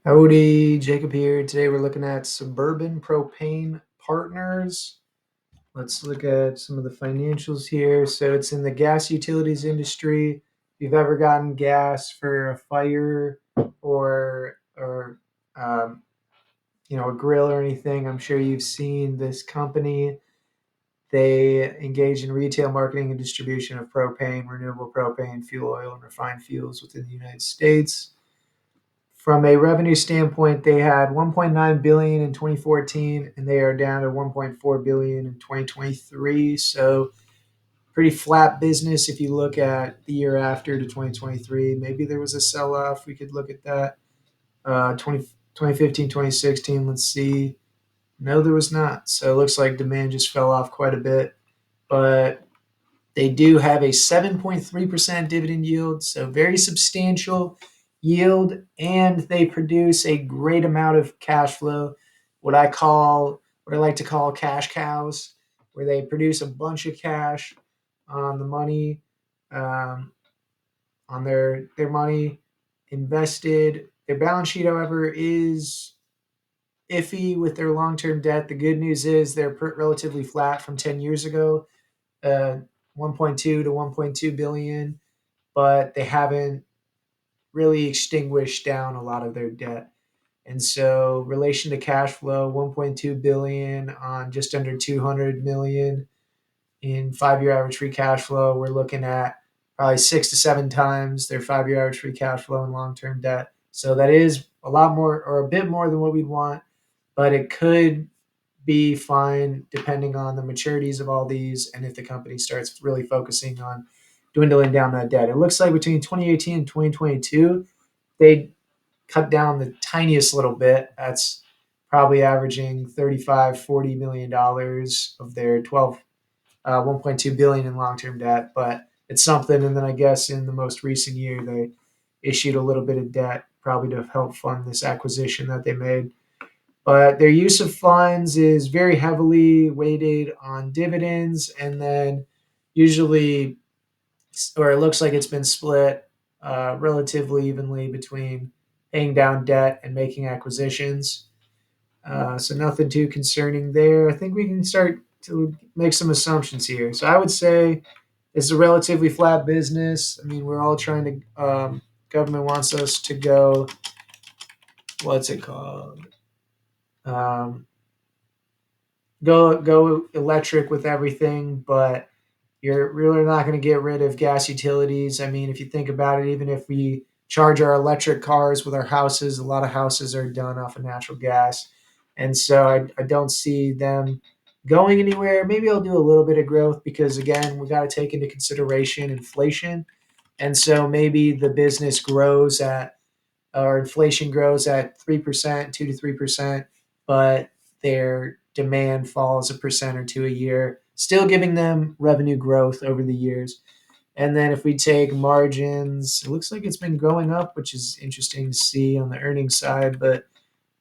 Howdy, Jacob here. Today we're looking at Suburban Propane Partners. Let's look at some of the financials here. So it's in the gas utilities industry. If you've ever gotten gas for a fire or a grill or anything, I'm sure you've seen this company. They engage in retail marketing and distribution of propane, renewable propane, fuel oil, and refined fuels within the United States. From a revenue standpoint, they had 1.9 billion in 2014, and they are down to 1.4 billion in 2023. So pretty flat business if you look at the year after to 2023. Maybe there was a sell-off. We could look at that. 2015, 2016. Let's see. No, there was not. So it looks like demand just fell off quite a bit. But they do have a 7.3% dividend yield, so very substantial yield, and they produce a great amount of cash flow. What I like to call cash cows, where they produce a bunch of cash on the money, um, on their money invested. Their balance sheet, however, is iffy with their long term debt. The good news is they're relatively flat from 10 years ago, uh, 1.2 to 1.2 billion, but they haven't really extinguished down a lot of their debt. And so, relation to cash flow, 1.2 billion on just under 200 million in 5-year average free cash flow. We're looking at probably 6 to 7 times their 5-year average free cash flow in long term debt. So that is a lot more or a bit more than what we'd want, but it could be fine depending on the maturities of all these and if the company starts really focusing on dwindling down that debt. It looks like between 2018 and 2022, they cut down the tiniest little bit. That's probably averaging 35, $40 million of their 1.2 billion in long-term debt, but it's something. And then I guess in the most recent year, they issued a little bit of debt probably to help fund this acquisition that they made. But their use of funds is very heavily weighted on dividends, and then usually, or it looks like it's been split relatively evenly between paying down debt and making acquisitions. So nothing too concerning there. I think we can start to make some assumptions here. So I would say it's a relatively flat business. I mean, we're all trying to. Government wants us to go. What's it called? Um, go electric with everything, but you're really not going to get rid of gas utilities. I mean, if you think about it, even if we charge our electric cars with our houses, a lot of houses are done off of natural gas. And so I don't see them going anywhere. Maybe I'll do a little bit of growth because, again, we got to take into consideration inflation. And so maybe the business grows at, or inflation grows at 3%, 2 to 3%, but their demand falls a percent or two a year, still giving them revenue growth over the years. And then if we take margins, it looks like it's been going up, which is interesting to see on the earnings side, but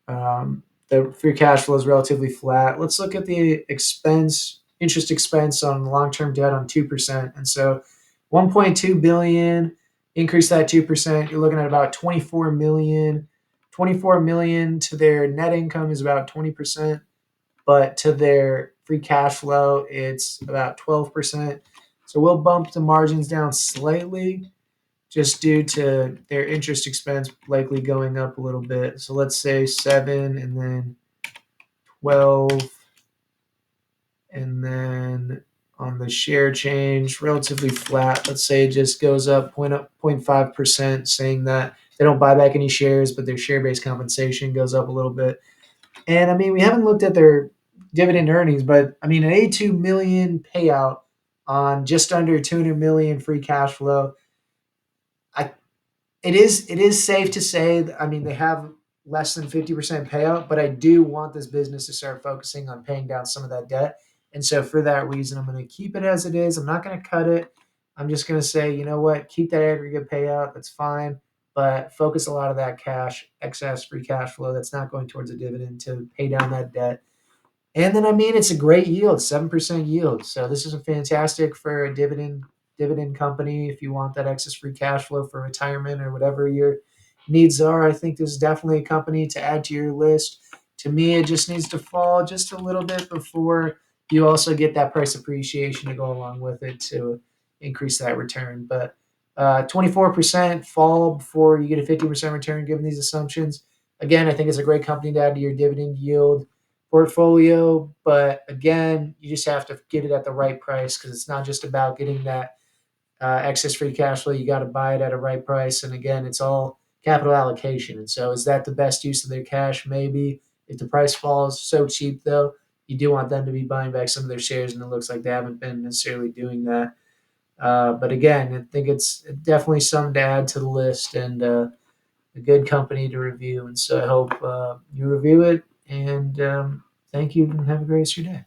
the free cash flow is relatively flat. Let's look at the interest expense on long-term debt on 2%. And so 1.2 billion, increase that 2%, you're looking at about 24 million. 24 million to their net income is about 20%, but to their free cash flow, it's about 12%. So we'll bump the margins down slightly just due to their interest expense likely going up a little bit. So let's say 7 and then 12, and then on the share change, relatively flat. Let's say it just goes up 0.5%, saying that they don't buy back any shares, but their share-based compensation goes up a little bit. And I mean, we haven't looked at their dividend earnings, but I mean, an 82 million payout on just under 200 million free cash flow. I it is safe to say that, I mean, they have less than 50% payout, but I do want this business to start focusing on paying down some of that debt. And so for that reason, I'm going to keep it as it is. I'm not going to cut it. I'm just going to say, you know what, keep that aggregate payout. That's fine. But focus a lot of that cash, excess free cash flow that's not going towards a dividend to pay down that debt. And then, I mean, it's a great yield, 7% yield. So this is a fantastic for a dividend company if you want that excess free cash flow for retirement or whatever needs are. I think this is definitely a company to add to your list. To me, it just needs to fall just a little bit before you also get that price appreciation to go along with it to increase that return. But 24% fall before you get a 50% return given these assumptions. Again, I think it's a great company to add to your dividend yield portfolio. But again, you just have to get it at the right price because it's not just about getting that excess free cash flow. You got to buy it at a right price. And again, it's all capital allocation. And so, is that the best use of their cash? Maybe. If the price falls so cheap, though, you do want them to be buying back some of their shares, and it looks like they haven't been necessarily doing that. But again, I think it's definitely something to add to the list and a good company to review. And so, I hope you review it. And thank you, and have a great rest of your day.